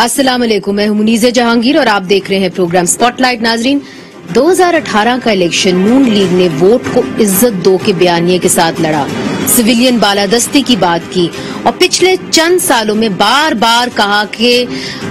अस्सलाम वालेकुम, मैं हूं मुनीज़ जहांगीर और आप देख रहे हैं प्रोग्राम स्पॉटलाइट। नाजरीन, 2018 का इलेक्शन नून लीग ने वोट को इज्जत दो के बयानिए के साथ लड़ा, सिविलियन बालादस्ती की बात की और पिछले चंद सालों में बार बार कहा कि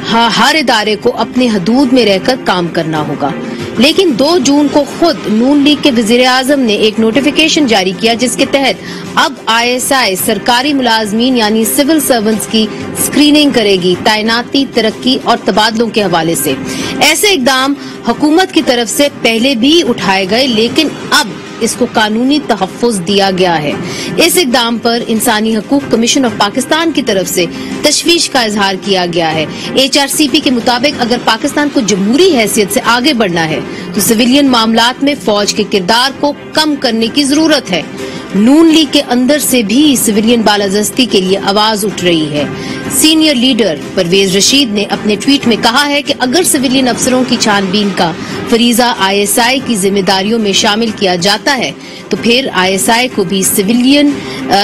हर इदारे को अपने हदूद में रहकर काम करना होगा। लेकिन 2 जून को खुद नून लीग के वजीर आजम ने एक नोटिफिकेशन जारी किया जिसके तहत अब ISI सरकारी मुलाजमीन यानी सिविल सर्वेंट्स की स्क्रीनिंग करेगी, तैनाती, तरक्की और तबादलों के हवाले से। ऐसे इकदाम हुकूमत की तरफ से पहले भी उठाए गए, लेकिन अब इसको कानूनी तहफ़्फ़ुज़ दिया गया है। इस इकदाम पर इंसानी हकूक कमीशन ऑफ पाकिस्तान की तरफ से तशवीश का इजहार किया गया है। HRCP के मुताबिक अगर पाकिस्तान को जमहूरी हैसियत से आगे बढ़ना है तो सिविलियन मामलात में फौज के किरदार को कम करने की जरूरत है। नून लीग के अंदर से भी सिविलियन बालादस्ती के लिए आवाज उठ रही है। सीनियर लीडर परवेज रशीद ने अपने ट्वीट में कहा है कि अगर सिविलियन अफसरों की छानबीन का फरीजा ISI की जिम्मेदारियों में शामिल किया जाता है तो फिर ISI को भी सिविलियन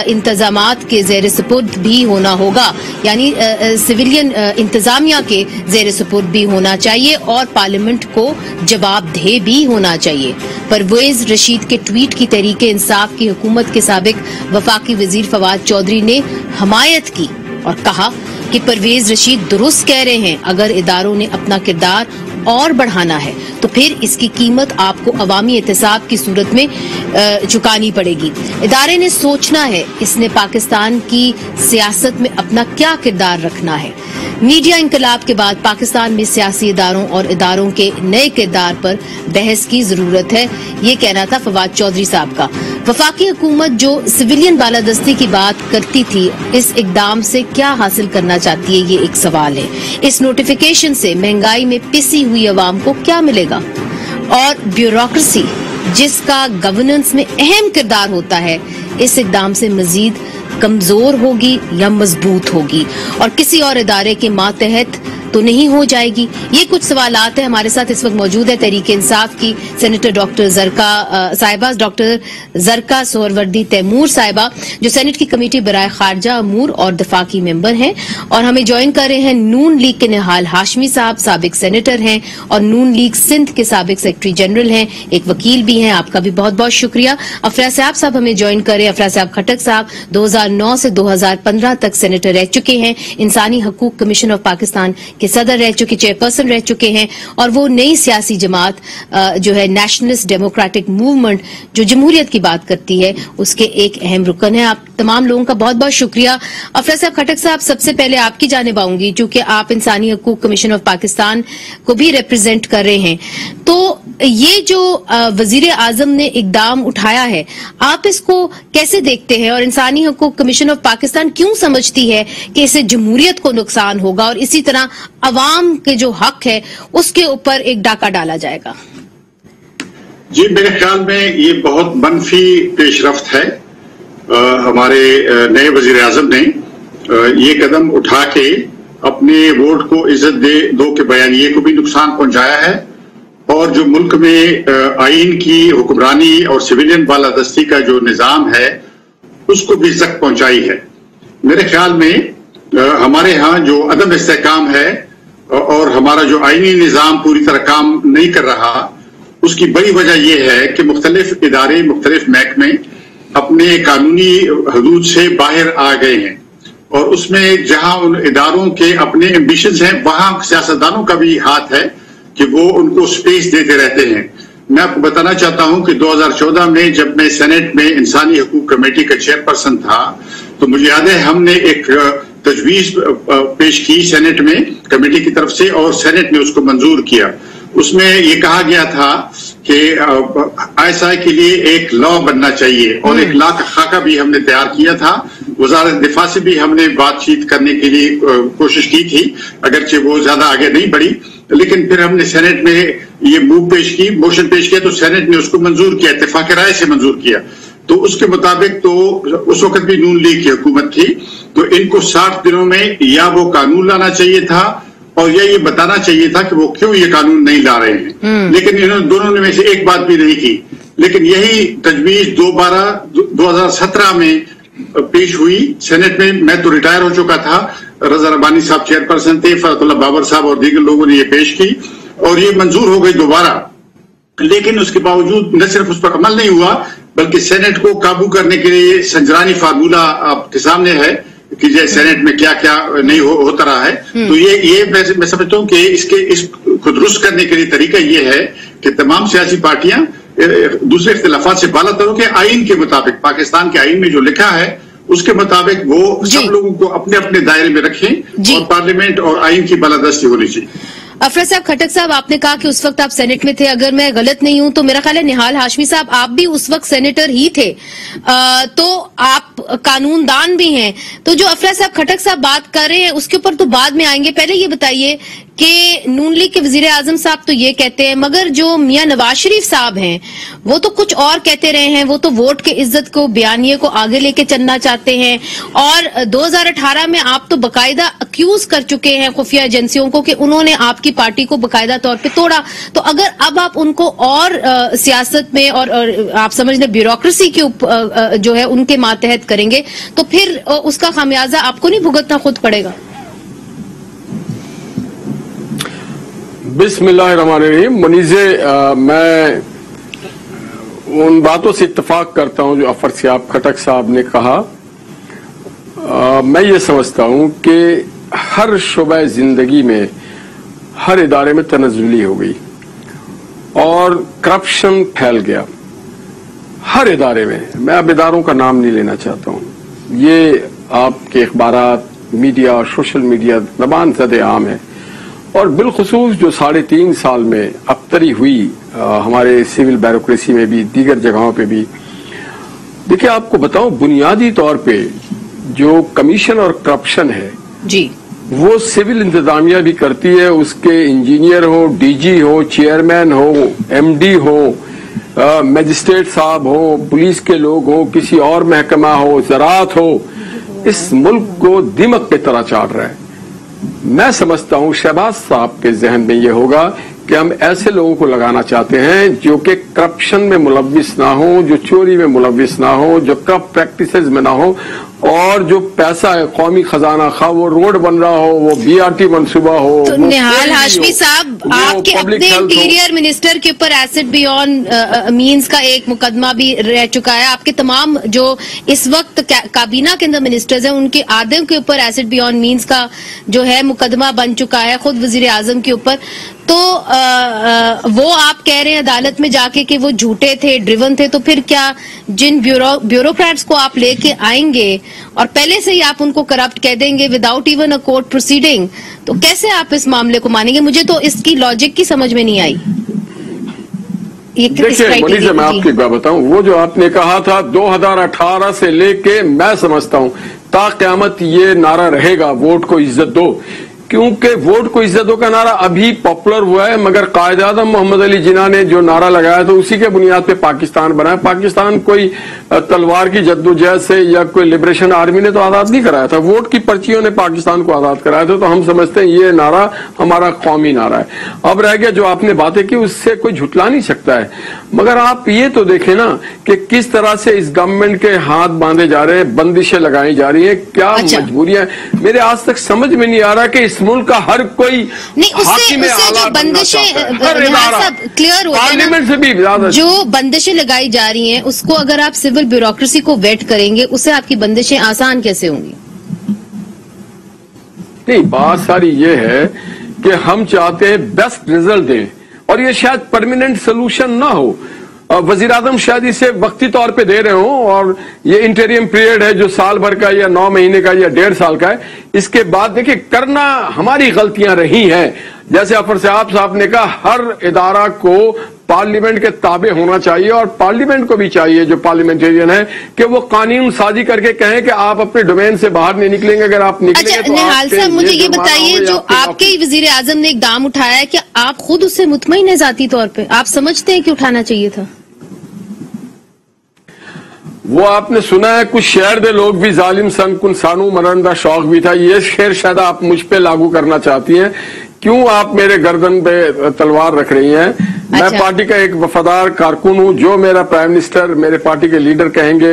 इंतजामात के ज़ेर सुपुर्द भी होना होगा, यानी सिविलियन इंतजामिया के ज़ेर सुपुर्द भी होना चाहिए और पार्लियामेंट को जवाबदेह भी होना चाहिए। परवेज रशीद के ट्वीट की तहरीके इंसाफ की हुकूमत के साबिक वफाकी वजीर फवाद चौधरी ने हमायत की और कहा कि परवेज रशीद दुरुस्त कह रहे हैं, अगर इदारों ने अपना किरदार और बढ़ाना है तो फिर इसकी कीमत आपको अवामी एहतसाब की सूरत में चुकानी पड़ेगी। इदारे ने सोचना है इसने पाकिस्तान की सियासत में अपना क्या किरदार रखना है। मीडिया इंकलाब के बाद पाकिस्तान में सियासी इदारों और इदारों के नए किरदार पर बहस की जरूरत है, ये कहना था फवाद चौधरी साहब का। वफाकी हुकूमत जो सिविलियन बालादस्ती की बात करती थी, इस इकदाम से क्या हासिल करना चाहती है, ये एक सवाल है। इस नोटिफिकेशन से महंगाई में पिसी हुई अवाम को क्या मिलेगा और ब्यूरोक्रेसी जिसका गवर्नेंस में अहम किरदार होता है, इस इकदाम से मजीद कमजोर होगी या मजबूत होगी और किसी और इदारे के मातहत तो नहीं हो जाएगी। ये कुछ सवालात हैं। हमारे साथ इस वक्त मौजूद है तहरीक इंसाफ की सेनेटर डॉक्टर जरका साहिबा, डॉक्टर जरका सोहरवर्दी तैमूर साहिबा, जो सेनेट की कमेटी बराए खारजा अमूर और दफा की मेंबर हैं, और हमें ज्वाइन कर रहे हैं नून लीग के निहाल हाशमी साहब, साबिक सेनेटर हैं और नून लीग सिंध के साबिक सेक्रेटरी जनरल हैं, एक वकील भी हैं। आपका भी बहुत बहुत शुक्रिया। अफरा साहब हमें ज्वाइन कर रहे हैं। अफरा साहब खटक साहब 2009 से 2015 तक सेनेटर रह चुके हैं, इंसानी हकूक कमीशन ऑफ पाकिस्तान के सदर रह चुके, चेयरपर्सन रह चुके हैं और वो नई सियासी जमात जो है नेशनलिस्ट डेमोक्रेटिक मूवमेंट जो जमहूरियत की बात करती है, उसके एक अहम रुकन है। आप तमाम लोगों का बहुत बहुत शुक्रिया। अफरा साहब खटक साहब, सबसे पहले आपकी जानिब आऊंगी, चूंकि आप इंसानी हकूक कमीशन ऑफ पाकिस्तान को भी रिप्रेजेंट कर रहे हैं, तो ये जो वजीर आजम ने इकदाम उठाया है, आप इसको कैसे देखते हैं और इंसानी हकूक कमीशन ऑफ पाकिस्तान क्यों समझती है कि इससे जमहूरियत को नुकसान होगा और इसी तरह अवाम के जो हक है उसके ऊपर एक डाका डाला जाएगा? जी, मेरे ख्याल में ये बहुत मनफी पेशरफ्त है। हमारे नए वजीर आजम ने ये कदम उठा के अपने वोट को इज्जत दो के बयानिए को भी नुकसान पहुंचाया है और जो मुल्क में आइन की हुक्मरानी और सिविलियन बालादस्ती का जो निजाम है उसको भी इज्जत पहुंचाई है। मेरे ख्याल में हमारे यहाँ जो अदम इस्तेहकाम है और हमारा जो आईनी निजाम पूरी तरह काम नहीं कर रहा, उसकी बड़ी वजह यह है कि मुख्तलिफ इदारे, मुख्तलिफ महकमे अपने कानूनी हदूद से बाहर आ गए हैं और उसमें जहां उन इदारों के अपने एम्बिशंस हैं, वहां सियासतदानों का भी हाथ है कि वो उनको स्पेस देते रहते हैं। मैं आपको बताना चाहता हूं कि 2014 में जब मैं सेनेट में इंसानी हकूक कमेटी का चेयरपर्सन था तो मुझे याद है हमने एक तजवीज पेश की सेनेट में कमेटी की तरफ से और सेनेट ने उसको मंजूर किया। उसमें ये कहा गया था कि ISI के लिए एक लॉ बनना चाहिए और एक लॉ का खाका भी हमने तैयार किया था। वजारत दिफा से भी हमने बातचीत करने के लिए कोशिश की थी, अगरचे वो ज्यादा आगे नहीं बढ़ी, लेकिन फिर हमने सेनेट में ये मोशन पेश किया तो सेनेट ने उसको मंजूर किया, इत्तेफाक राय से मंजूर किया। तो उसके मुताबिक तो उस वक्त भी नून लीग की हुकूमत थी, तो इनको 60 दिनों में या वो कानून लाना चाहिए था और या ये बताना चाहिए था कि वो क्यों ये कानून नहीं ला रहे हैं। लेकिन इन्होंने दोनों में से एक बात भी नहीं की। लेकिन यही तजवीज 2017 में पेश हुई सेनेट में। मैं तो रिटायर हो चुका था, रजा रब्बानी साहब चेयरपर्सन थे, फरतुल्लाह बाबर साहब और दीगर लोगों ने ये पेश की और ये मंजूर हो गई दोबारा। लेकिन उसके बावजूद न सिर्फ उस पर अमल नहीं हुआ बल्कि सेनेट को काबू करने के लिए संजरानी फार्मूला आपके सामने है कि जैसे सेनेट में क्या क्या नहीं होता रहा है। तो ये मैं समझता हूं कि इसको दुरुस्त करने के लिए तरीका ये है कि तमाम सियासी पार्टियां दूसरे इख्तिलाफात से बाला तर के आइन के मुताबिक, पाकिस्तान के आइन में जो लिखा है उसके मुताबिक वो सब लोगों को अपने अपने दायरे में रखें और पार्लियामेंट और आइन की बालादस्ती होनी चाहिए। अफरोज साहब खटक साहब, आपने कहा कि उस वक्त आप सेनेट में थे, अगर मैं गलत नहीं हूं तो मेरा ख्याल है निहाल हाशमी साहब आप भी उस वक्त सेनेटर ही थे, तो आप कानूनदान भी हैं। तो जो अफरोज साहब खटक साहब बात कर रहे हैं उसके ऊपर तो बाद में आएंगे, पहले ये बताइए कि नून लीग के वजीर आजम साहब तो ये कहते हैं, मगर जो मियां नवाज शरीफ साहब हैं वो तो कुछ और कहते रहे हैं। वो तो वोट के इज्जत को, बयानिए को आगे लेके चलना चाहते हैं और 2018 में आप तो बकायदा अक्यूज कर चुके हैं खुफिया एजेंसियों को कि उन्होंने आपकी पार्टी को बकायदा तौर पे तोड़ा। तो अगर अब आप उनको और सियासत में और आप समझ लें ब्यूरोक्रेसी के जो है उनके मातहत करेंगे तो फिर उसका खामियाजा आपको नहीं भुगतना खुद पड़ेगा? बिस्मिल्लाहिर्रहमानिर्रहीम। मुनीज़े, मैं उन बातों से इत्तफाक करता हूं जो अफर सियाब खटक साहब ने कहा। मैं ये समझता हूं कि हर शुबह जिंदगी में हर इदारे में तनज़्ज़ुली हो गई और करप्शन फैल गया हर इदारे में। मैं अब इदारों का नाम नहीं लेना चाहता हूं, ये आपके अखबारात, मीडिया और सोशल मीडिया ज़बान ज़द आम है। और बिलखुसूस जो 3.5 साल में अबतरी हुई हमारे सिविल ब्यूरोक्रेसी में भी, दीगर जगहों पे भी। देखिए, आपको बताऊं, बुनियादी तौर पे जो कमीशन और करप्शन है जी, वो सिविल इंतजामिया भी करती है। उसके इंजीनियर हो, डीजी हो, चेयरमैन हो, एमडी हो, मजिस्ट्रेट साहब हो, पुलिस के लोग हो, किसी और महकमा हो, ज़राअत हो, इस मुल्क को दिमक की तरह चाट रहा है। मैं समझता हूं शहबाज साहब के जहन में ये होगा कि हम ऐसे लोगों को लगाना चाहते हैं जो कि करप्शन में मुलव्विस ना हो, जो चोरी में मुलव्विस ना हो, जो करप्ट प्रैक्टिसेस में ना हो, और जो पैसा है कौमी खजाना, खा वो रोड बन रहा हो, वो बीआरटी मंसूबा हो। तो निहाल हाशमी साहब, आपके अपने इंटीरियर मिनिस्टर के ऊपर एसेट बियॉन्ड मींस का एक मुकदमा भी रह चुका है। आपके तमाम जो इस वक्त काबीना के अंदर मिनिस्टर्स हैं उनके आधे के ऊपर एसेट बियॉन्ड मींस का जो है मुकदमा बन चुका है, खुद वजीर आजम के ऊपर। तो वो आप कह रहे हैं अदालत में जाके कि वो झूठे थे, ड्रिवन थे, तो फिर क्या जिन ब्यूरोक्रेट्स को आप लेके आएंगे और पहले से ही आप उनको करप्ट कह देंगे without even a court proceeding, तो कैसे आप इस मामले को मानेंगे? मुझे तो इसकी लॉजिक की समझ में नहीं आई। देखिए मुनीज़, मैं आपकी बात बताऊं, वो जो आपने कहा था 2018 से लेके, मैं समझता हूं ता क़यामत ये नारा रहेगा, वोट को इज्जत दो। क्योंकि वोट को इज्जत दो का नारा अभी पॉपुलर हुआ है, मगर कायद आज़म मोहम्मद अली जिन्ना ने जो नारा लगाया था उसी के बुनियाद पे पाकिस्तान बना है। पाकिस्तान कोई तलवार की जद्दोजहद से या कोई लिबरेशन आर्मी ने तो आजाद नहीं कराया था, वोट की पर्चियों ने पाकिस्तान को आजाद कराया था। तो हम समझते हैं ये नारा हमारा कौमी नारा है। अब रह गया जो आपने बातें की, उससे कोई झुटला नहीं सकता है। मगर आप ये तो देखें ना कि किस तरह से इस गवर्नमेंट के हाथ बांधे जा रहे हैं, बंदिशें लगाई जा रही है, क्या मजबूरियां। मेरे आज तक समझ में नहीं आ रहा कि मुल्क का हर कोई नहीं, उससे जो बंदिशें क्लियर हो पार्लियामेंट से भी ज्यादा जो बंदिशें लगाई जा रही हैं उसको अगर आप सिविल ब्यूरोक्रेसी को वेट करेंगे उससे आपकी बंदिशें आसान कैसे होंगी? नहीं, बात सारी ये है कि हम चाहते हैं बेस्ट रिजल्ट दें और ये शायद परमानेंट सोल्यूशन ना हो। वजीर आजम शायद इसे वक्ती तौर पे दे रहे हो और ये इंटरियम पीरियड है जो साल भर का या 9 महीने का या 1.5 साल का है। इसके बाद देखिए, करना हमारी गलतियां रही हैं। जैसे अफर साहब ने कहा, हर इदारा को पार्लियामेंट के ताबे होना चाहिए और पार्लियामेंट को भी चाहिए जो पार्लियामेंटेरियन है कि वो कानून साजी करके कहें कि आप अपने डोमेन से बाहर नहीं निकलेंगे। अगर आप निकलेंगे तो निहाल साहब, मुझे ये बताइए, जो आपके वजीर आजम ने इकदाम उठाया है, क्या आप खुद उससे मुतमईन है जाती तौर पे? आप समझते हैं कि उठाना चाहिए था? वो आपने सुना है, कुछ शहर दे लोग भी जालिम संग कुन सानू मरण दा शौक भी था। ये शेर शायद आप मुझ पे लागू करना चाहती हैं। क्यों आप मेरे गर्दन पे तलवार रख रही हैं? मैं पार्टी का एक वफादार कारकुन हूं। जो मेरा प्राइम मिनिस्टर, मेरे पार्टी के लीडर कहेंगे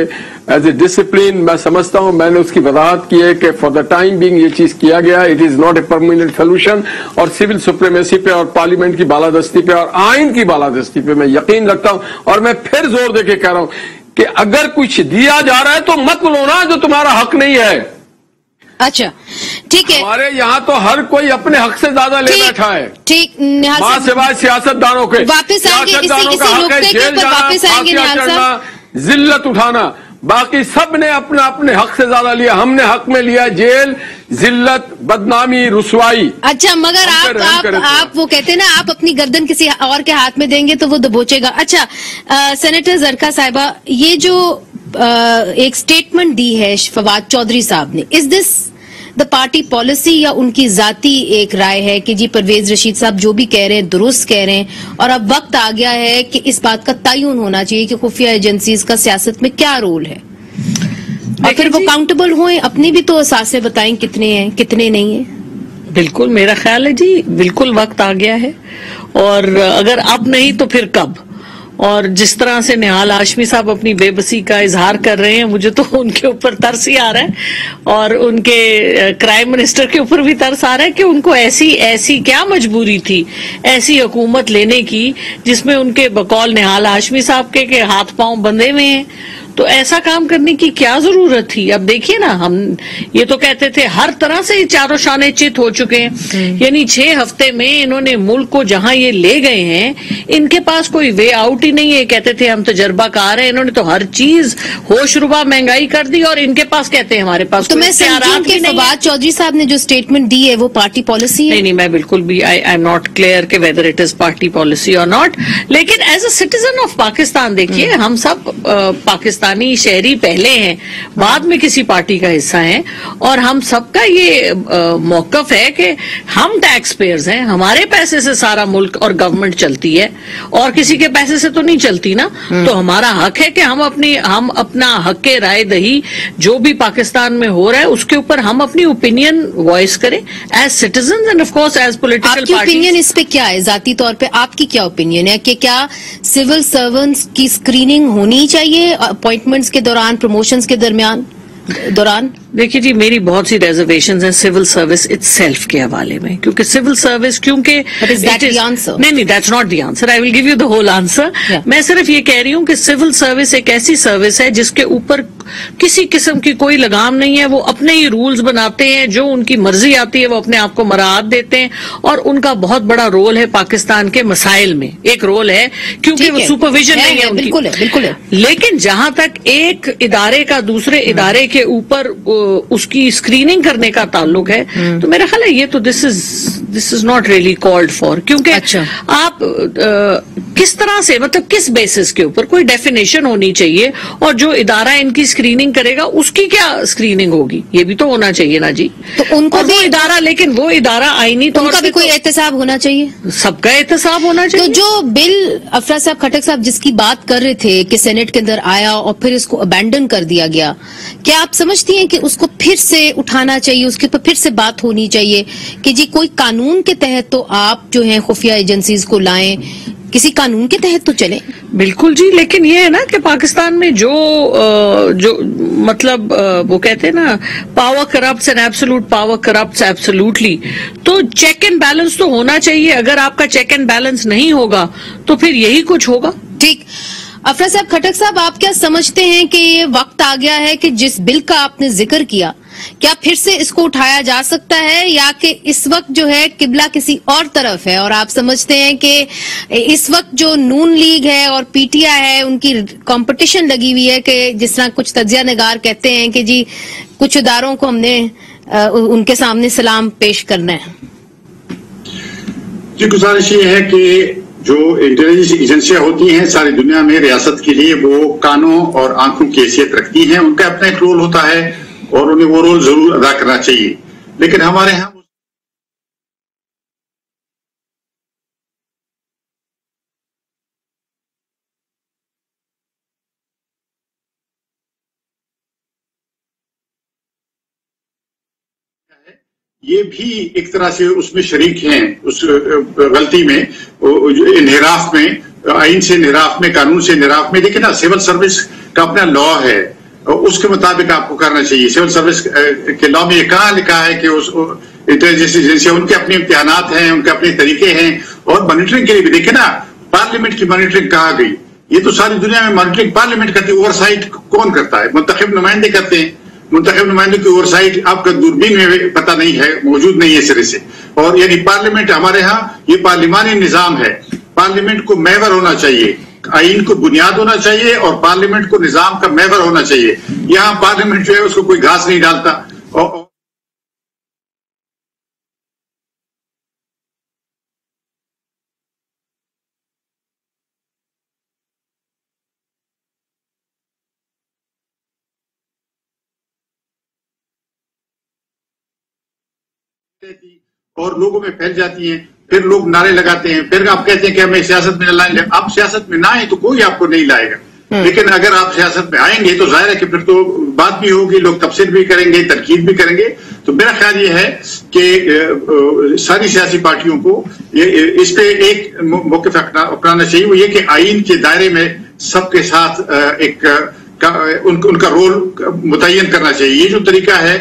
एज ए डिसिप्लिन, मैं समझता हूं। मैंने उसकी वजाहत की है कि फॉर द टाइम बिंग ये चीज किया गया, it is not a permanent solution. और सिविल सुप्रीमेसी पे और पार्लियामेंट की बालादस्ती पे और आइन की बालादस्ती पे मैं यकीन रखता हूं। और मैं फिर जोर देके कह रहा हूं कि अगर कुछ दिया जा रहा है तो मत लो ना जो तुम्हारा हक नहीं है। अच्छा, ठीक है। हमारे यहाँ तो हर कोई अपने हक से ज्यादा ले बैठा है। ठीक, निहाल मां साहब सिवाय सियासतदानों के, वापस आएंगे इसी नुक्ते के जेल ऊपर, जाना, वापस आएंगे फांसियां निहाल चढ़ना, साहब। जिल्लत उठाना। बाकी सब ने अपने अपने हक से ज्यादा लिया। हमने हक में लिया जेल, जिल्लत, बदनामी, रुसवाई। अच्छा, मगर आप वो कहते हैं ना, आप अपनी गर्दन किसी और के हाथ में देंगे तो वो दबोचेगा। अच्छा, सेनेटर जरका साहिबा, ये जो एक स्टेटमेंट दी है फवाद चौधरी साहब ने, is this the party policy या उनकी जाती एक राय है कि जी परवेज रशीद साहब जो भी कह रहे हैं दुरुस्त कह रहे हैं और अब वक्त आ गया है कि इस बात का तयन होना चाहिए कि खुफिया एजेंसीज का सियासत में क्या रोल है और फिर वो काउंटेबल हुए, अपनी भी तो असासे बताएं कितने हैं कितने नहीं है। बिल्कुल, मेरा ख्याल है जी, बिल्कुल वक्त आ गया है। और अगर अब नहीं तो फिर कब। और जिस तरह से निहाल हाशमी साहब अपनी बेबसी का इजहार कर रहे हैं, मुझे तो उनके ऊपर तरस ही आ रहा है। और उनके क्राइम मिनिस्टर के ऊपर भी तरस आ रहा है कि उनको ऐसी क्या मजबूरी थी ऐसी हुकूमत लेने की जिसमें उनके बकौल निहाल हाशमी साहब के हाथ पांव बंधे हुए हैं। तो ऐसा काम करने की क्या जरूरत थी। अब देखिए ना, हम ये तो कहते थे हर तरह से चारों शाने चित हो चुके हैं। यानी 6 हफ्ते में इन्होंने मुल्क को जहां ये ले गए हैं, इनके पास कोई वे आउट ही नहीं है। कहते थे हम तजर्बाकार हैं, इन्होंने तो हर चीज होशरुबा महंगाई कर दी और इनके पास कहते हैं हमारे पास तो मैं समझूं कि फवाद चौधरी साहब ने जो स्टेटमेंट दी है वो पार्टी पॉलिसी है? नहीं, मैं बिल्कुल भी आई एम नॉट क्लियर कि whether it is party policy और नॉट। लेकिन as a citizen of Pakistan देखिए, हम सब पाकिस्तानी शहरी पहले हैं, बाद में किसी पार्टी का हिस्सा हैं। और हम सबका ये मौकफ है कि हम टैक्स पेयर्स हैं, हमारे पैसे से सारा मुल्क और गवर्नमेंट चलती है और किसी के पैसे से तो नहीं चलती ना। तो हमारा हक है कि हम अपना हक के राय दही जो भी पाकिस्तान में हो रहा है उसके ऊपर हम अपनी ओपिनियन वॉइस करें as citizen and of course as political party. आपकी ओपिनियन इस पे क्या है? जाती तौर पे आपकी क्या ओपिनियन है कि क्या सिविल सर्वेंट्स की स्क्रीनिंग होनी चाहिए अपॉइंटमेंट्स के दौरान, प्रमोशंस के दौरान? देखिए जी, मेरी बहुत सी रिजर्वेशंस हैं सिविल सर्विस इटसेल्फ के हवाले में, क्योंकि सिविल सर्विस नहीं, that's not the answer. I will give you the whole answer. मैं सिर्फ ये कह रही हूँ कि सिविल सर्विस एक ऐसी सर्विस है जिसके ऊपर किसी किस्म की कोई लगाम नहीं है। वो अपने ही रूल्स बनाते हैं, जो उनकी मर्जी आती है वो अपने आप को मराहत देते हैं। और उनका बहुत बड़ा रोल है पाकिस्तान के मसाइल में, एक रोल है, क्योंकि वो सुपरविजन नहीं है उनकी। बिल्कुल है। लेकिन जहां तक एक इदारे का दूसरे इदारे के ऊपर उसकी स्क्रीनिंग करने का ताल्लुक है, तो मेरा ख्याल है ये तो this is not really called for. क्योंकि आप किस तरह से, मतलब किस बेसिस के ऊपर, कोई डेफिनेशन होनी चाहिए। और जो इदारा इनकी स्क्रीनिंग करेगा उसकी क्या स्क्रीनिंग होगी, ये भी तो होना चाहिए ना जी। तो उनको भी इदारा, लेकिन वो इदारा आईनी तौर उनका भी कोई एहतसाब होना चाहिए, सबका एहतसाब होना चाहिए। तो जो बिल अफरा साहब खटक साहब जिसकी बात कर रहे थे कि सेनेट के अंदर आया और फिर इसको अबैंडन कर दिया गया, क्या आप समझती हैं कि उसको फिर से उठाना चाहिए, उसके ऊपर फिर से बात होनी चाहिए कि जी कोई कानून के तहत तो आप जो है खुफिया एजेंसीज को लाएं, किसी कानून के तहत तो चलें? बिल्कुल जी, लेकिन ये है ना कि पाकिस्तान में जो मतलब वो कहते हैं ना, power corrupts and absolute power corrupts absolutely. तो चेक एंड बैलेंस तो होना चाहिए। अगर आपका चेक एंड बैलेंस नहीं होगा तो फिर यही कुछ होगा। ठीक, अफरा साहब खटक साहब, आप क्या समझते हैं कि ये वक्त आ गया है कि जिस बिल का आपने जिक्र किया, क्या फिर से इसको उठाया जा सकता है, या कि इस वक्त जो है किबला किसी और तरफ है और आप समझते हैं कि इस वक्त जो नून लीग है और पीटीआई है उनकी कंपटीशन लगी हुई है कि जिस तरह कुछ तज्जिया निगार कहते हैं कि जी कुछ इदारों को हमने उनके सामने सलाम पेश करना है? जी, गुजारिश ये है कि जो इंटेलिजेंस एजेंसियां होती हैं सारी दुनिया में रियासत के लिए, वो कानों और आंखों की हैसियत रखती हैं। उनका अपना एक रोल होता है और उन्हें वो रोल जरूर अदा करना चाहिए। लेकिन हमारे यहाँ یہ بھی ایک طرح سے اس میں شریک ہیں، اس غلطی میں، انحراف میں، آئین سے انحراف میں، قانون سے انحراف میں. دیکھیں نا، سول سروس کا اپنا لا ہے، اس کے مطابق آپ کو کرنا چاہیے. سول سروس کے لا میں یہ کہاں لکھا ہے کہ اس انٹیلیجنس ایجنسی ان کے اپنے امتحانات ہیں، ان کے اپنے طریقے ہیں. اور مانیٹرنگ کے لیے بھی دیکھیں نا، پارلیمنٹ کی مانیٹرنگ کہاں گئی؟ یہ تو ساری دنیا میں مانیٹرنگ پارلیمنٹ کرتی ہے. اوور سائٹ کون کرتا ہے؟ منتخب نمائندے کرتے ہیں. منتخب نمائندے کی اوور سائٹ آپ کا دوربین میں پتہ نہیں ہے، موجود نہیں ہے سرے سے. اور یعنی پارلیمنٹ ہمارے ہاں یہ پارلیمانی نظام ہے. پارلیمنٹ کو محور ہونا چاہیے، آئین کو بنیاد ہونا چاہیے، اور پارلیمنٹ کو نظام کا محور ہونا چاہیے. یہاں پارلیمنٹ جو ہے اس کو کوئی گھاس نہیں ڈالتا. اور لوگوں میں پھیل جاتی ہیں، پھر لوگ نعرے لگاتے ہیں، پھر آپ کہتے ہیں کہ ہمیں سیاست میں نہ لائیں. آپ سیاست میں نہ آئیں تو کوئی آپ کو نہیں لائے گا. لیکن اگر آپ سیاست میں آئیں گے تو ظاہر ہے کہ پھر تو بات بھی ہوگی، لوگ تبصرہ بھی کریں گے، تنقید بھی کریں گے. تو میرا خیال یہ ہے کہ ساری سیاسی پارٹیوں کو اس پہ ایک موقف اپنانا چاہیے، وہ یہ کہ آئین کے دائرے میں سب کے ساتھ ایک ان کا رول متعین کرنا چاہیے. یہ جو طریقہ ہے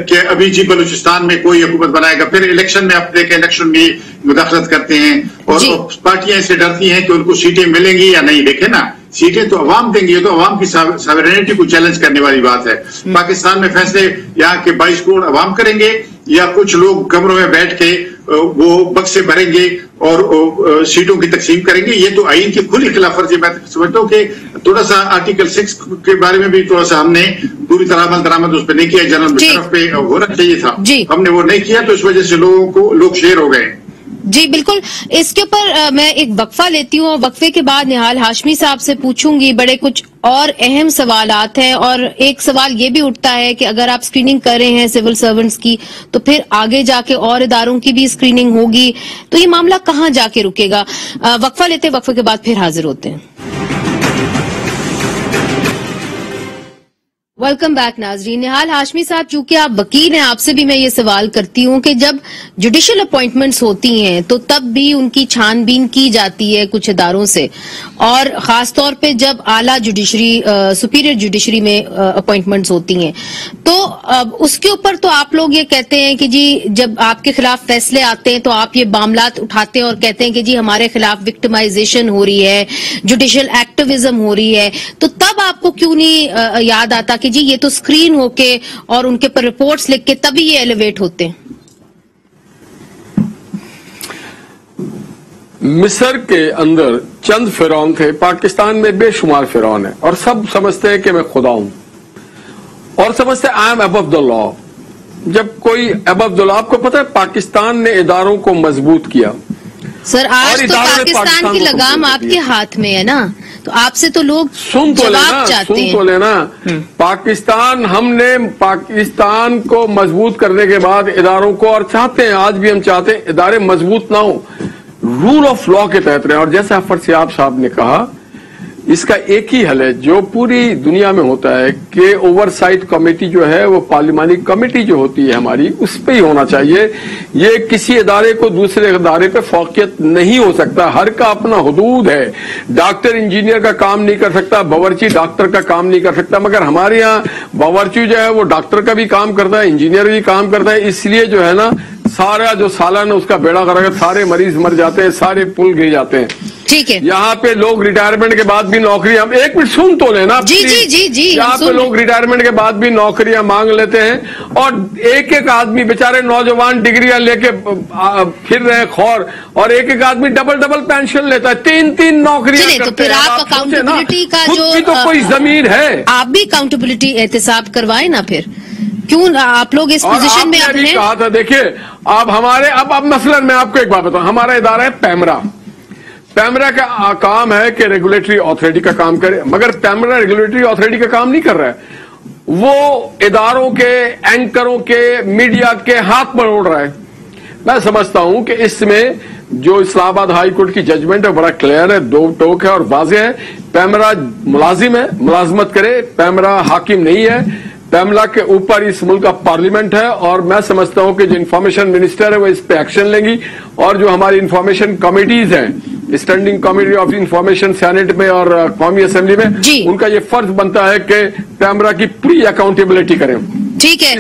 کہ ابھی جی بلوچستان میں کوئی حکومت بنائے گا، پھر الیکشن میں آپ دیکھیں الیکشن میں مداخلت کرتے ہیں، اور پارٹیاں اس سے ڈرتی ہیں کہ ان کو سیٹیں ملیں گی یا نہیں. دیکھیں نا، سیٹیں تو عوام دیں گی، یہ تو عوام کی ساورینٹی کو چیلنج کرنے والی بات ہے. پاکستان میں فیصلے یہاں کے 22 کروڑ عوام کریں گے، یا کچھ لوگ کمروں میں بیٹھ کے وہ بکسے بھریں گے اور سیٹوں کی تقسیم کریں گے؟ یہ تو آئین کی کھلی خلاف ورزی. میں سمجھتا ہوں کہ تھوڑا سا آرٹیکل 6 کے بارے میں بھی تھوڑا سا ہم نے پوری طرح عمل درآمد اس پہ نہیں کیا. جنرل مشرف پہ ہونا چاہیے تھا، ہم نے وہ نہیں کیا، تو اس وجہ سے لوگ شیر ہو گئے. جی بالکل. اس کے اوپر میں ایک وقفہ لیتی ہوں، اور وقفے کے بعد نہال ہاشمی صاحب سے پوچھوں گی. بڑے کچھ اور اہم سوالات ہیں، اور ایک سوال یہ بھی اٹھتا ہے کہ اگر آپ اسکریننگ کر رہے ہیں سول سرونٹس کی، تو پھر آگے جا کے اور اداروں کی بھی اسکریننگ ہوگی، تو یہ معاملہ کہاں جا کے رکے گا؟ وقفہ لیتے، وقفے کے بعد پھر حاضر ہوتے ہیں. ویلکم بیک ناظرین. نہال ہاشمی صاحب، چونکہ آپ وکیل ہیں، آپ سے بھی میں یہ سوال کرتی ہوں کہ جب جوڈیشل اپوائنٹمنٹس ہوتی ہیں تو تب بھی ان کی چھان بین کی جاتی ہے کچھ اداروں سے، اور خاص طور پہ جب اعلیٰ جوڈیشری، سپیریئر جوڈیشری میں اپوائنٹمنٹس ہوتی ہیں، تو اس کے اوپر تو آپ لوگ یہ کہتے ہیں کہ جی جب آپ کے خلاف فیصلے آتے ہیں تو آپ یہ معاملات اٹھاتے ہیں اور کہتے ہیں کہ جی ہمارے خلاف وکٹمائزیشن ہو رہی ہے، جوڈیشل ایکٹیویزم ہو رہی ہے. تو تب آپ کو کیوں نہیں یاد آتا کہ جی یہ تو سکرین ہو کے اور ان کے پر رپورٹس لکھ کے تبھی یہ ایلیویٹ ہوتے ہیں؟ مصر کے اندر چند فرعون تھے، پاکستان میں بے شمار فرعون ہیں، اور سب سمجھتے ہیں کہ میں خدا ہوں، اور سمجھتے ہیں آئی ایم ابو دی لا. جب کوئی ابو دی لا، آپ کو پتہ ہے پاکستان نے اداروں کو مضبوط کیا. سر آج تو پاکستان کی لگام آپ کے ہاتھ میں ہے نا، تو آپ سے تو لوگ جواب چاہتے ہیں. سن تو لینا، پاکستان، ہم نے پاکستان کو مضبوط کرنے کے بعد اداروں کو، اور چاہتے ہیں آج بھی ہم چاہتے ہیں ادارے مضبوط نہ ہوں، رول آف لا کے تحت رہیں. اور جیسے افر سیاب صاحب نے کہا، اس کا ایک ہی حل ہے جو پوری دنیا میں ہوتا ہے کہ اوور سائٹ کمیٹی جو ہے وہ پارلیمانی کمیٹی جو ہوتی ہے ہماری، اس پہ ہی ہونا چاہیے. یہ کسی ادارے کو دوسرے ادارے پہ فوقیت نہیں ہو سکتا، ہر کا اپنا حدود ہے. ڈاکٹر انجینئر کا کام نہیں کر سکتا، باورچی ڈاکٹر کا کام نہیں کر سکتا، مگر ہمارے یہاں باورچی جو ہے وہ ڈاکٹر کا بھی کام کرتا ہے، انجینئر بھی کام کرتا ہے. اس لیے جو ہے نا سارا جو سالانہ اس کا بیڑا غرق، سارے مریض مر جاتے ہیں، سارے پل گر جاتے ہیں. ٹھیک ہے، یہاں پہ لوگ ریٹائرمنٹ کے بعد بھی نوکریاں، ایک منٹ سن تو لینا. جی یہاں پہ لوگ ریٹائرمنٹ کے بعد بھی نوکریاں مانگ لیتے ہیں، اور ایک ایک آدمی بیچارے نوجوان ڈگریاں لے کے پھر رہے خور، اور ایک ایک آدمی ڈبل پینشن لیتا ہے، 3 نوکریاں کرتے ہیں. آپ اکاؤنٹیبلٹی کا جو کوئی ضمیر ہے، آپ بھی اکاؤنٹیبلٹی احتساب کروائیں نا. پھر کیوں آپ لوگ اس پوزیشن میں بھی کہا تھا؟ دیکھیے اب ہمارے اب مثلا میں آپ کو ایک بات بتاؤں، ہمارا ادارہ ہے پیمرا. پیمرا کا کام ہے کہ ریگولیٹری اتھارٹی کا کام کرے، مگر پیمرا ریگولیٹری اتھارٹی کا کام نہیں کر رہا ہے، وہ اداروں کے، اینکروں کے، میڈیا کے ہاتھ مروڑ رہا ہے. میں سمجھتا ہوں کہ اس میں جو اسلام آباد ہائی کورٹ کی ججمنٹ ہے بڑا کلیئر ہے، دو ٹوک ہے اور واضح ہے. پیمرا ملازم ہے، ملازمت کرے، پیمرا حاکم نہیں ہے. पैमला के ऊपर इस मुल्क का पार्लियामेंट है और मैं समझता हूं कि जो इंफॉर्मेशन मिनिस्टर है वो इस पे एक्शन लेंगी और जो हमारी इंफॉर्मेशन कमिटीज हैं, standing committee of information senate में और कौमी असेंबली में, उनका ये फर्ज बनता है कि पैमरा की पूरी अकाउंटेबिलिटी करें। ठीक है,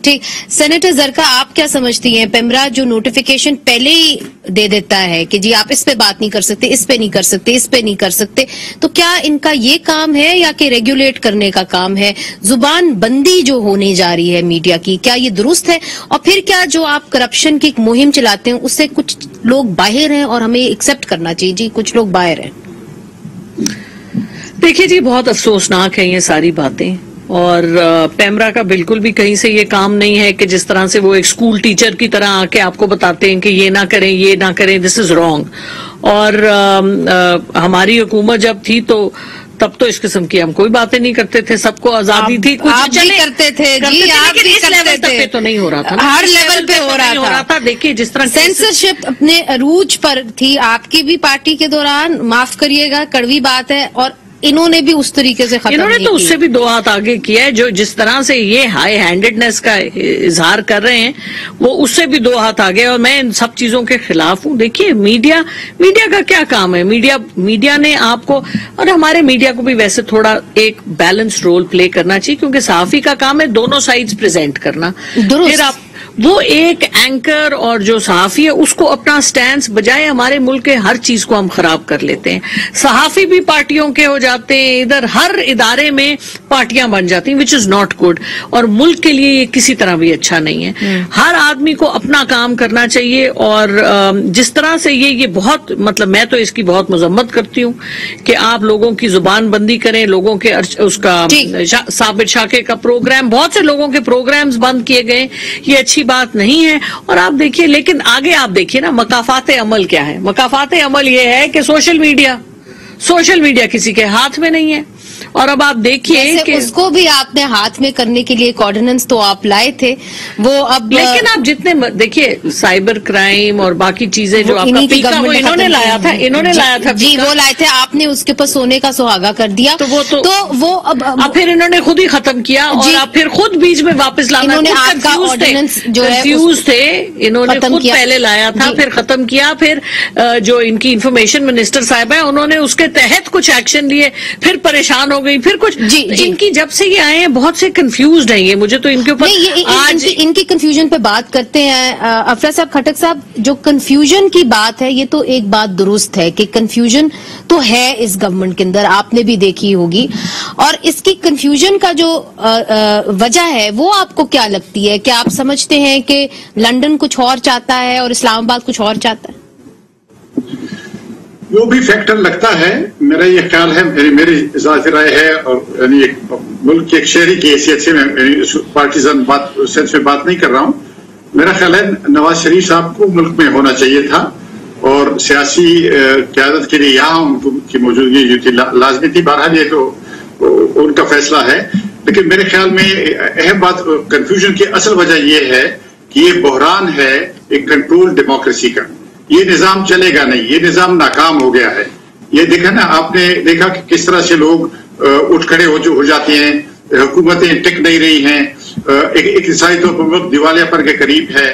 ठीक। सेनेटर जरका, आप क्या समझती हैं, पेमरा जो नोटिफिकेशन पहले ही दे देता है कि जी आप इस पे बात नहीं कर सकते, इस पे नहीं कर सकते, इस पे नहीं कर सकते, तो क्या इनका ये काम है या कि रेगुलेट करने का काम है? जुबान बंदी जो होने जा रही है मीडिया की, क्या ये दुरुस्त है? और फिर क्या जो आप करप्शन की एक मुहिम चलाते हैं उससे कुछ लोग बाहर हैं और हमें एक्सेप्ट करना चाहिए, जी कुछ लोग बाहर हैं? देखिए जी, बहुत अफसोसनाक है ये सारी बातें, और पेमरा का बिल्कुल भी कहीं से ये काम नहीं है कि जिस तरह से वो एक स्कूल टीचर की तरह आके आपको बताते हैं कि ये ना करें, ये ना करें, दिस इज रॉन्ग। और हमारी हुकूमत जब थी तो तब तो इस किस्म की हम कोई बातें नहीं करते थे, सबको आजादी थी, कुछ आप भी करते थे जी, आप भी करते थे, तो नहीं हो रहा था, हर लेवल पे हो रहा था। देखिए जिस तरह सेंसरशिप अपने अरूज पर थी आपकी भी पार्टी के दौरान, माफ करिएगा कड़वी बात है, और इन्होंने भी उस तरीके से इन्होंने तो उससे भी 2 हाथ आगे किया है। जो जिस तरह से ये हाई हैंडेडनेस का इजहार कर रहे हैं वो उससे भी 2 हाथ आगे, और मैं इन सब चीजों के खिलाफ हूँ। देखिए मीडिया का क्या काम है? मीडिया ने आपको, और हमारे मीडिया को भी वैसे थोड़ा एक बैलेंस रोल प्ले करना चाहिए, क्योंकि सहाफी का काम है दोनों साइड्स प्रेजेंट करना। फिर आप वो एक एंकर और जो सहाफी है उसको अपना स्टैंड बजाय हमारे मुल्क के हर चीज को हम खराब कर लेते हैं। सहाफी भी पार्टियों के हो जाते हैं, इधर हर इदारे में पार्टियां बन जाती हैं, विच इज नॉट गुड, और मुल्क के लिए ये किसी तरह भी अच्छा नहीं है। हर आदमी को अपना काम करना चाहिए, और जिस तरह से ये बहुत, मतलब मैं तो इसकी बहुत मजम्मत करती हूँ कि आप लोगों की जुबान बंदी करें, लोगों के उसका साबिर शाके का प्रोग्राम, बहुत से लोगों के प्रोग्राम्स बंद किए गए, ये अच्छी बात नहीं है। और आप देखिए, लेकिन आगे आप देखिए ना, मकाफाते अमल क्या है? मकाफाते अमल ये है कि सोशल मीडिया किसी के हाथ में नहीं है। और अब आप देखिए कि उसको भी आपने हाथ में करने के लिए एक ऑर्डिनेंस तो आप लाए थे, वो अब, लेकिन आप जितने देखिए साइबर क्राइम और बाकी चीजें जो आपका पीका, वो इन्होंने लाया था, जी वो लाए थे, आपने उसके ऊपर सोने का सुहागा कर दिया, तो वो अब फिर इन्होंने खुद ही खत्म किया, और आप फिर खुद बीच में वापस लाना, इन्होंने आपका ऑर्डिनेंस जो है थे, इन्होंने खुद पहले लाया था, फिर खत्म किया, फिर जो इनकी इंफॉर्मेशन मिनिस्टर साहब है उन्होंने उसके तहत कुछ एक्शन लिए, फिर परेशान हो गई, फिर कुछ इनकी जब से ये आए हैं बहुत से कंफ्यूज्ड हैं ये, मुझे तो इनके ऊपर आज इनकी कंफ्यूजन पे बात करते हैं। अफरा साहब, खटक साहब, जो कंफ्यूजन की बात है, ये तो एक बात दुरुस्त है कि कंफ्यूजन तो है इस गवर्नमेंट के अंदर, आपने भी देखी होगी, और इसकी कंफ्यूजन का जो वजह है वो आपको क्या लगती है? क्या आप समझते हैं कि लंदन कुछ और चाहता है और इस्लामाबाद कुछ और चाहता है? वो भी फैक्टर लगता है, मेरा ये ख्याल है, मेरी ज़ाती राय है, और यानी एक मुल्क के एक शहरी की हैसियत से मैं पार्टीजन सेंस में बात नहीं कर रहा हूँ। मेरा ख्याल है नवाज शरीफ साहब को मुल्क में होना चाहिए था, और सियासी क़यादत के लिए यहाँ उनकी मौजूदगी जो थी लाजमी थी। बहरहाल ये तो उनका फैसला है, लेकिन मेरे ख्याल में अहम बात, कंफ्यूजन की असल वजह यह है कि ये बहरान है एक कंट्रोल डेमोक्रेसी का। ये निजाम चलेगा नहीं, ये निजाम नाकाम हो गया है। ये देखा ना, आपने देखा कि किस तरह से लोग उठ खड़े हो जाते हैं, हुकूमतें टिक नहीं रही हैं, एक ईसाई तौर पर दिवालियापन के करीब है।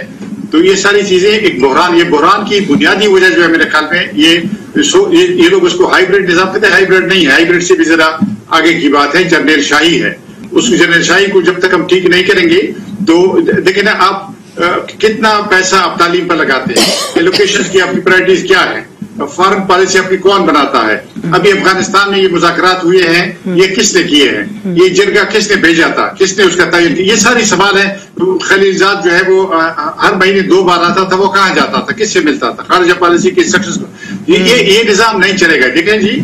तो ये सारी चीजें एक बहरान, ये बहरान की बुनियादी वजह जो है मेरे ख्याल में ये लोग उसको हाइब्रिड निजाम कहते हैं। हाइब्रिड नहीं है, हाइब्रिड से भी जरा आगे की बात है, जरनेल शाही है। उस जरनेल शाही को जब तक हम ठीक नहीं करेंगे तो देखिए ना आप, कितना पैसा आप तालीम पर लगाते हैं, एलोकेशन की आपकी प्रायोरिटीज क्या है, फॉरेन पॉलिसी आपकी कौन बनाता है। अभी अफगानिस्तान में ये मुज़ाकरात हुए हैं, ये किसने किए हैं, ये जिरगा किसने भेजा था, किसने उसका तयन किया, ये सारी सवाल है। खलीलजाद जो है वो हर महीने 2 बार आता था, वो कहाँ जाता था, किससे मिलता था, खारजा पॉलिसी के सक्सेस। ये निजाम नहीं चलेगा। देखें जी,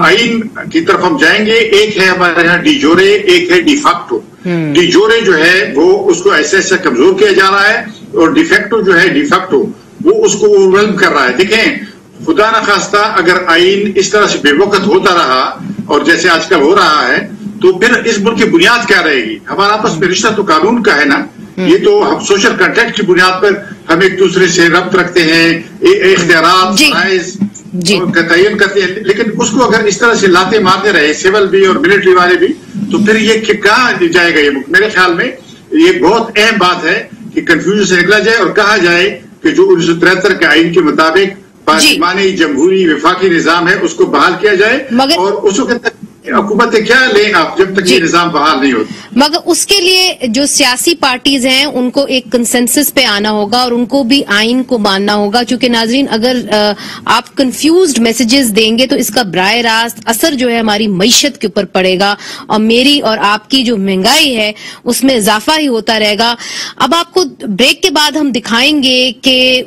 आइन की तरफ हम जाएंगे, एक है हमारे यहाँ डिजोरे, एक है डिफैक्टो। डिजोरे जो है वो उसको ऐसे कमजोर किया जा रहा है, और डिफेक्टो जो है डिफैक्टो वो उसको ओवरवेल्म कर रहा है। देखें, खुदा न खास्ता अगर आइन इस तरह से बेवकत होता रहा और जैसे आजकल हो रहा है, तो फिर इस मुल्क की बुनियाद क्या रहेगी? हमारा आपस में रिश्ता तो कानून का है ना, ये तो हम सोशल कॉन्ट्रैक्ट की बुनियाद पर हम एक दूसरे से रब्त रखते हैं, इख्तियारात का तयन करते हैं। लेकिन उसको अगर इस तरह से लाते मारते रहे, सिविल भी और मिलिट्री वाले भी, तो फिर ये कहाँ जाएगा ये मुल्क? मेरे ख्याल में ये बहुत अहम बात है कि कंफ्यूजन से निकला जाए और कहा जाए कि जो 1973 के आइन के मुताबिक पार्लिमानी जमहूरी विफाकी निजाम है उसको बहाल किया जाए, और उस वक्त तक हुकूमतें क्या लें आप जब तक ये निजाम बहाल नहीं होता। मगर उसके लिए जो सियासी पार्टीज हैं उनको एक कंसेंसस पे आना होगा और उनको भी आइन को मानना होगा, क्योंकि नाजरीन अगर आप कंफ्यूज्ड मैसेजेस देंगे तो इसका बराह रास्त असर जो है हमारी मईशत के ऊपर पड़ेगा और मेरी और आपकी जो महंगाई है उसमें इजाफा ही होता रहेगा। अब आपको ब्रेक के बाद हम दिखाएंगे कि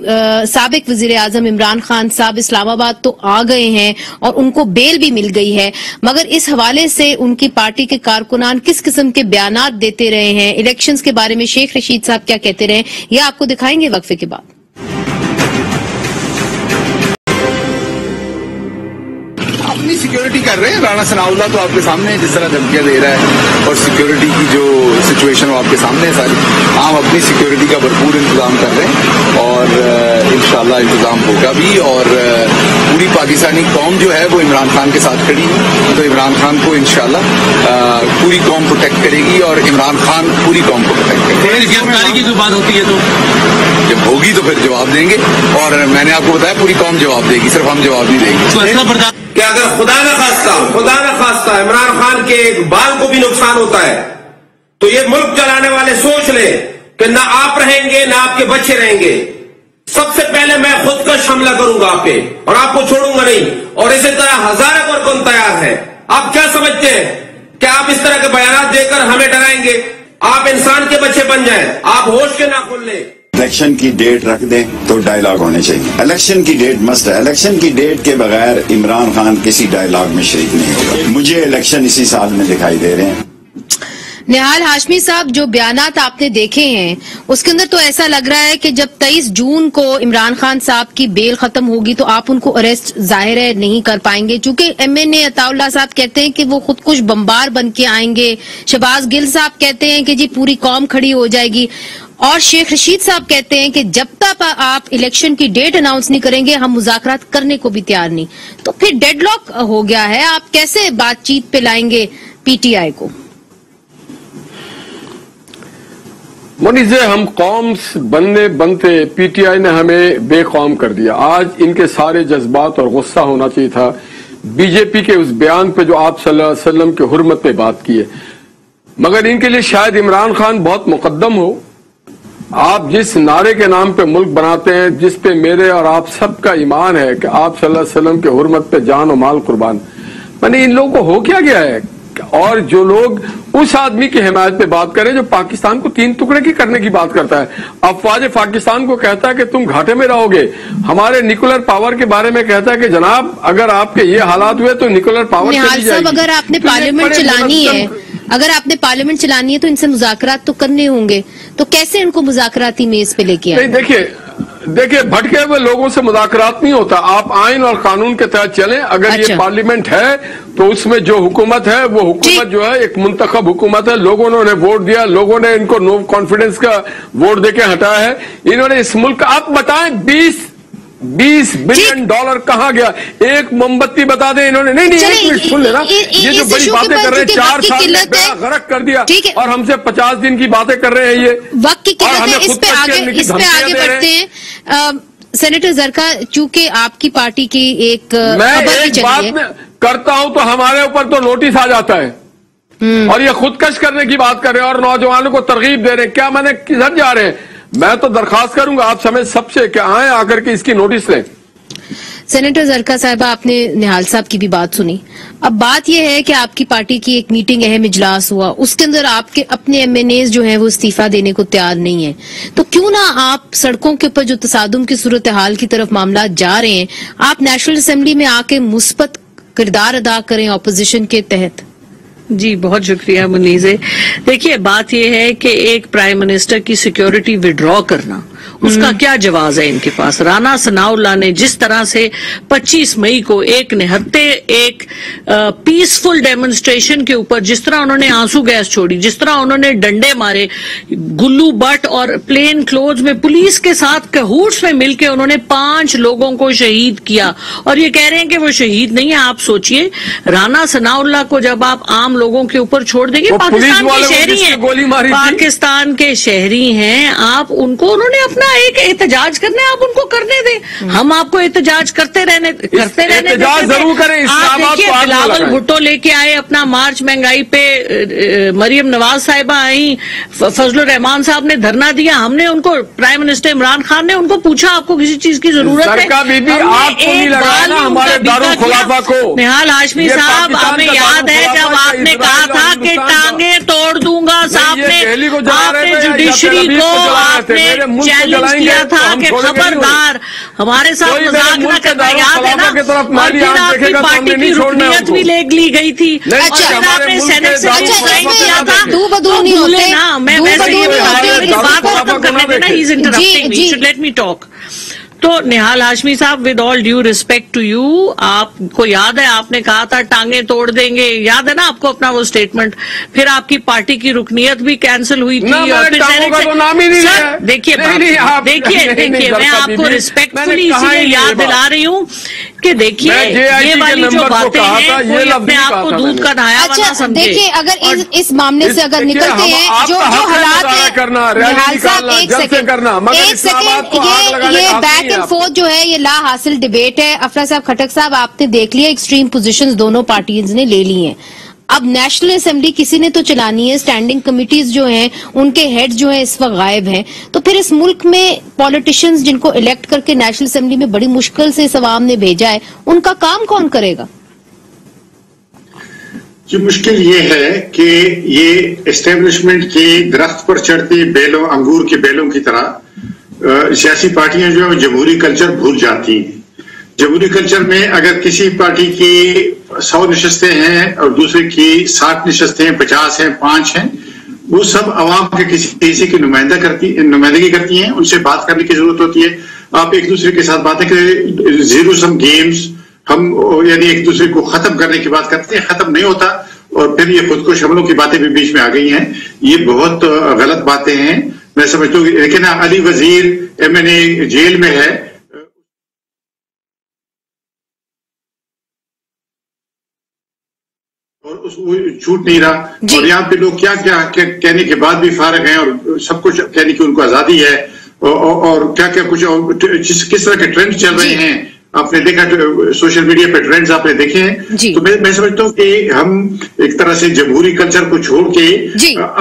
साबिक वजीर आजम इमरान खान साहब इस्लामाबाद तो आ गए हैं और उनको बेल भी मिल गई है, मगर इस हवाले से उनकी पार्टी के कारकुनान किस किस्म के बयानात देते रहे हैं, इलेक्शंस के बारे में शेख रशीद साहब क्या कहते रहे, यह आपको दिखाएंगे वक्फे के बाद। अपनी सिक्योरिटी कर रहे हैं। राणा सनाउल्लाह तो आपके सामने जिस तरह धमकियां दे रहा है और सिक्योरिटी की जो सिचुएशन वो आपके सामने है सारी, हम अपनी सिक्योरिटी का भरपूर इंतजाम कर रहे हैं और इंशाल्लाह इंतजाम होगा भी। और पूरी पाकिस्तानी कौम जो है वो इमरान खान के साथ खड़ी है, तो इमरान खान को इंशाल्लाह पूरी कौम प्रोटेक्ट करेगी और इमरान खान पूरी कौम को प्रोटेक्ट करेगी। गिरफ्तारी की जो बात होती है तो जब होगी तो फिर जवाब देंगे, और मैंने आपको बताया पूरी कौम जवाब देगी, सिर्फ हम जवाब नहीं देंगे। कि अगर खुदा न खास्ता इमरान खान के एक बाल को भी नुकसान होता है तो ये मुल्क चलाने वाले सोच ले कि ना आप रहेंगे ना आपके बच्चे रहेंगे। सबसे पहले मैं खुदकश हमला करूंगा आप पे और आपको छोड़ूंगा नहीं, और इसी तरह हजारों और कौन तैयार है। आप क्या समझते हैं कि आप इस तरह के बयान देकर हमें डराएंगे? आप इंसान के बच्चे बन जाएं, आप होश के ना खुल लें। इलेक्शन की डेट रख दें तो डायलॉग होने चाहिए। इलेक्शन की डेट मस्ट है। इलेक्शन की डेट के बगैर इमरान खान किसी डायलॉग में शरीक नहीं होगा। मुझे इलेक्शन इसी साल में दिखाई दे रहे हैं। निहाल हाशमी साहब, जो बयानात आपने देखे हैं उसके अंदर तो ऐसा लग रहा है कि जब 23 जून को इमरान खान साहब की बेल खत्म होगी तो आप उनको अरेस्ट जाहिर है नहीं कर पाएंगे, चूंकि एमएनए अताउल्लाह साहब कहते हैं कि वो खुदकुश बम्बार बन के आएंगे, शहबाज गिल साहब कहते हैं कि जी पूरी कौम खड़ी हो जाएगी, और शेख रशीद साहब कहते हैं कि जब तक आप इलेक्शन की डेट अनाउंस नहीं करेंगे हम मुज़ाकरात करने को भी तैयार नहीं। तो फिर डेडलॉक हो गया है, आप कैसे बातचीत पे लाएंगे पीटीआई को? मुनीज़े, हम कौम बनते पीटीआई ने हमें बेकौम कर दिया। आज इनके सारे जज्बात और गुस्सा होना चाहिए था बीजेपी के उस बयान पे जो आप सल्लल्लाहु अलैहि वसल्लम के हुर्मत पे बात की है, मगर इनके लिए शायद इमरान खान बहुत मुकद्दम हो। आप जिस नारे के नाम पे मुल्क बनाते हैं, जिस पे मेरे और आप सबका ईमान है कि आप सल्लल्लाहु अलैहि वसल्लम के हुर्मत पे जान और माल कुर्बान, मैंने इन लोगों को हो क्या गया है? और जो लोग उस आदमी की हिमायत पे बात करें जो पाकिस्तान को 3 टुकड़े की करने की बात करता है, अफवाज पाकिस्तान को कहता है कि तुम घाटे में रहोगे, हमारे न्यूक्लियर पावर के बारे में कहता है कि जनाब अगर आपके ये हालात हुए तो न्यूक्लियर पावर चली जाएगी। अगर आपने पार्लियामेंट चलानी है, अगर आपने पार्लियामेंट चलानी है तो इनसे मुज़ाकरात तो करने होंगे, तो कैसे इनको मुज़ाकराती मेज पे लेके आए? देखिए भटके हुए लोगों से मुज़ाकरात नहीं होता। आप आइन और कानून के तहत चलें। अगर ये पार्लियामेंट है तो उसमें जो हुकूमत है वो हुकूमत जो है एक मुंतखब हुकूमत है, लोगों ने उन्हें वोट दिया, लोगों ने इनको नो कॉन्फिडेंस का वोट देके हटाया है। इन्होंने इस मुल्क, आप बताएं 20 बिलियन डॉलर कहाँ गया? एक मोमबत्ती बता दें इन्होंने। नहीं एक मिनट सुन लेना, ये जो बड़ी बातें कर रहे हैं 4 साल में बेड़ा गर्क कर दिया और हमसे 50 दिन की बातें कर रहे हैं। ये वक्त की किल्लत है, इस पे आगे बढ़ते हैं। सेनेटर जरका, चूंकि आपकी पार्टी की एक मैं एक बात में करता हूं तो हमारे ऊपर तो नोटिस आ जाता है और ये खुदकश करने की बात कर रहे हैं और नौजवानों को तरगीब दे रहे हैं। क्या मैंने किधर जा रहे हैं? मैं तो दरखास्त करूंगा आप समेत सबसे कि आए आकर के इसकी नोटिस लें। सेनेटर जरका साहबा, आपने निहाल साहब की भी बात सुनी। अब बात यह है कि आपकी पार्टी की एक मीटिंग अहम इजलास हुआ, उसके अंदर आपके अपने एमएनएज जो हैं वो इस्तीफा देने को तैयार नहीं है, तो क्यों ना आप सड़कों के ऊपर जो तसादुम की सूरत हाल की तरफ मामला जा रहे हैं, आप नेशनल असेंबली में आके मुस्बत किरदार अदा करें ऑपोजिशन के तहत? जी बहुत शुक्रिया मुनीज़े। देखिए बात यह है कि एक प्राइम मिनिस्टर की सिक्योरिटी विड्रॉ करना اس کا کیا جواز ہے ان کے پاس؟ رانا ثناءاللہ نے جس طرح سے 25 مئی کو ایک نہتے ایک پیسفل ڈیمونسٹریشن کے اوپر جس طرح انہوں نے آنسو گیس چھوڑی، جس طرح انہوں نے ڈنڈے مارے، گلو بٹ اور پلین کلوز میں پولیس کے ساتھ کہوٹس میں مل کے انہوں نے 5 لوگوں کو شہید کیا، اور یہ کہہ رہے ہیں کہ وہ شہید نہیں ہے۔ آپ سوچئے رانا ثناءاللہ کو جب آپ عام لوگوں کے اوپر چھوڑ دیں گے، پاکستان کے شہری ہیں، پاکستان کے شہری ہیں، آپ ان کو انہوں نے اپنا ایک احتجاج کرنا ہے، آپ ان کو کرنے دیں، ہم آپ کو احتجاج کرتے رہنے ضرور کریں۔ آپ دیکھیے بلاول بھٹو لے کے آئے اپنا مارچ مہنگائی پہ، مریم نواز صاحبہ آئیں، فضل الرحمان صاحب نے دھرنا دیا، ہم نے ان کو، پرائم منسٹر عمران خان نے ان کو پوچھا آپ کو کسی چیز کی ضرورت ہے؟ نہال ہاشمی صاحب ہمیں یاد ہے جب آپ نے کہا تھا کہ ٹانگیں توڑ دوں گا، آپ نے جوڈیشری کو آپ نے چیلنج کیا تھا کہ خبردار ہمارے ساتھ مذاق نہ کرنا، یاد ہے نا؟ اور پھر آپ کی پارٹی کی رکنیت بھی لے لی گئی تھی، اور پھر آپ نے سینٹ سے ریزائن کیا تھا، تو بھولے نا، میں ویسے یہ بتا رہی ہوں، میری بات ختم کرنے دینا، he is interrupting me, should let me talk. تو نہال ہاشمی صاحب with all due respect to you, آپ کو یاد ہے آپ نے کہا تھا ٹانگیں توڑ دیں گے، یاد ہے نا آپ کو اپنا وہ سٹیٹمنٹ؟ پھر آپ کی پارٹی کی رکنیت بھی کینسل ہوئی تھی، اور پھر دیکھیے میں آپ کو ریسپیکٹفلی اسی لیے یاد دلا رہی ہوں کہ دیکھیے یہ والی جو باتیں ہیں کوئی اپنے آپ کو دودھ کا نہایا ہوا نہ سمجھے۔ دیکھیے اگر اس معاملے سے اگر نکلتے ہیں جو حالات ہیں، نہال صاحب ایک سیکنڈ، یہ بیک اینڈ فورتھ جو ہے یہ لا حاصل ڈیبیٹ ہے۔ افرا صاحب کھٹک صاحب آپ نے دیکھ لیا ایکسٹریم پوزیشنز دونوں پارٹیز نے لے لی ہیں، اب نیشنل اسمبلی کسی نے تو چلانی ہے، اسٹینڈنگ کمیٹیز جو ہیں ان کے ہیڈ جو ہیں اس وقت غائب ہیں، تو پھر اس ملک میں پولیٹیشنز جن کو الیکٹ کر کے نیشنل اسمبلی میں بڑی مشکل سے اس عوام نے بھیجا ہے، ان کا کام کون کرے گا؟ یہ مشکل یہ ہے کہ یہ اسٹیبلشمنٹ کے درخت پر چڑھتے بیلوں، انگور کے بیلوں کی طرح سیاسی پارٹیاں جو ہیں جمہوری کلچر بھول جاتی ہیں۔ جمہوری کلچر میں اگر کسی پارٹی کی 100 نشستیں ہیں اور دوسرے کی 60 نشستیں ہیں، 50 ہیں، 5 ہیں، وہ سب عوام کے کسی کی نمائندگی کرتی ہیں، ان سے بات کرنے کی ضرورت ہوتی ہے۔ آپ ایک دوسرے کے ساتھ باتیں کریں، زیرو سم گیمز، ہم یعنی ایک دوسرے کو ختم کرنے کی بات کرتے ہیں، ختم نہیں ہوتا، اور پھر یہ خود کش حملوں کی باتیں بھی بیچ میں آ گئی ہیں، یہ بہت غلط باتیں ہیں میں سمجھتا ہوں۔ لیکن علی وزیر MNA جیل میں ہے، اور وہ چھوٹ نہیں رہا، اور یہاں پہ لوگ کیا کہنے کے بعد بھی فارغ ہیں، اور سب کچھ کہنے کی ان کو آزادی ہے، اور کیا کچھ کس طرح کے ٹرینڈ چل رہے ہیں آپ نے دیکھا، سوشل میڈیا پہ ٹرینڈز آپ نے دیکھے ہیں۔ تو میں سمجھتا ہوں کہ ہم ایک طرح سے جمہوری کلچر کو چھوڑ کے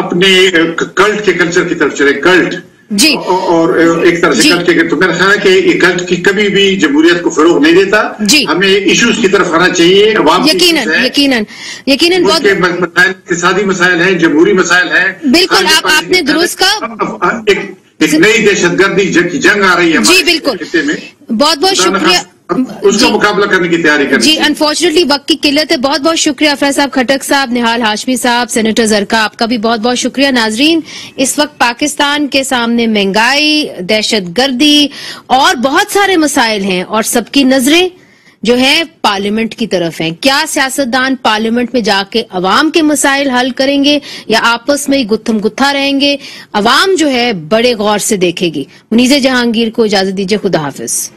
اپنے کلٹ کے کلچر کی طرف چلے، کلٹ، اور ایک طرح سے کلٹ کے، تو میرا خیال ہے کہ یہ کلٹ کی کبھی بھی جمہوریت کو فروغ نہیں دیتا، ہمیں ایشوز کی طرف آنا چاہیے، عوام یقیناً اقتصادی مسائل ہیں، جمہوری مسائل ہیں، بالکل آپ نے درست کہا، ایک نئی دہشت گردی کی جنگ آ رہی ہے جی بالکل، بہت بہت شکریہ، اس کا مقابلہ کرنے کی تیاری کریں جی۔ انفارچونیٹلی وقت کی قلت ہے، بہت بہت شکریہ افرا صاحب کھٹک صاحب، نہال ہاشمی صاحب، سینیٹر زرکا، آپ کا بھی بہت بہت شکریہ۔ ناظرین، اس وقت پاکستان کے سامنے مہنگائی، دہشت گردی اور بہت سارے مسائل ہیں، اور سب کی نظریں جو ہے پارلیمنٹ کی طرف ہیں۔ کیا سیاستدان پارلیمنٹ میں جا کے عوام کے مسائل حل کریں گے یا آپس میں ہی گتھم گتھا رہیں گے؟ عوام جو ہے بڑے غور سے دیکھے گی۔ منیزہ جہانگیر کو اجازت دیجیے، خدا حافظ۔